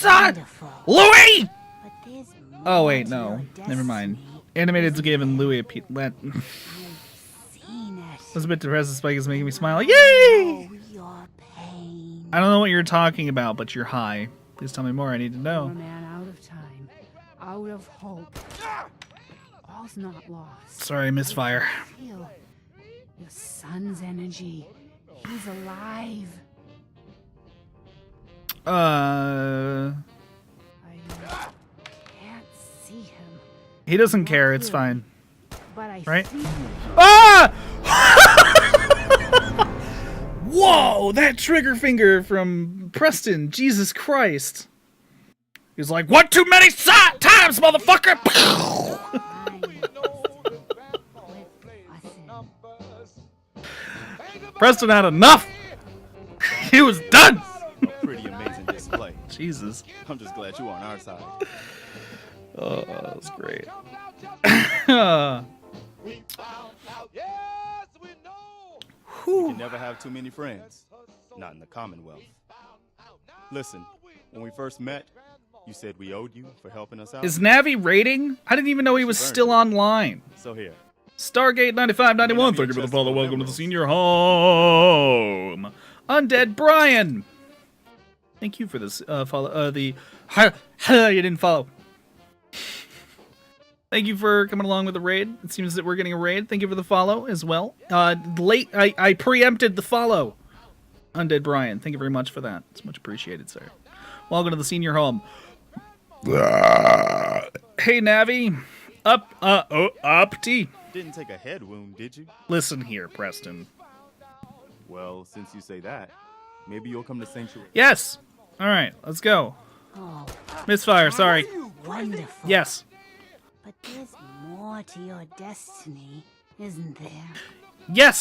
son! Wonderful. Louis! But there's Oh, more wait, to no. your Never mind. destiny. Animated's giving Louis a let. I've seen it. I was a bit depressed. The spike is making me smile. Yay! Oh, your pain. I don't know what you're talking about, but you're high. Please tell me more. I need to I'm know. a man out of time, out of hope. All's not lost. Sorry, Misfire. Feel your son's energy. He's alive. Uh, I can't see him, he doesn't care. It's fine. but I Right? see him. Ah! Whoa! That trigger finger from Preston. Jesus Christ. He's like, "One too many times, motherfucker!" Preston had enough. He was done. A pretty amazing display. Jesus. I'm just glad you're on our side. Oh, that's great. You can never have too many friends. Not in the Commonwealth. Listen, when we first met, you said we owed you for helping us out. Is Navi rating? I didn't even know he was still online. So here. Stargate 9591. Thank you for the follow. Welcome to the senior home. Undead Brian. Thank you for this follow. You didn't follow. Thank you for coming along with the raid. It seems that we're getting a raid. Thank you for the follow as well. I preempted the follow. Undead Brian. Thank you very much for that. It's much appreciated, sir. Welcome to the senior home. Hey, Navi. Up T. Didn't take a head wound, did you? Listen here, Preston. Well, since you say that, maybe you'll come to Sanctuary. Yes. All right, let's go. Oh, Misfire, sorry. wonderful. Yes. But there's more to your destiny, isn't there? Yes.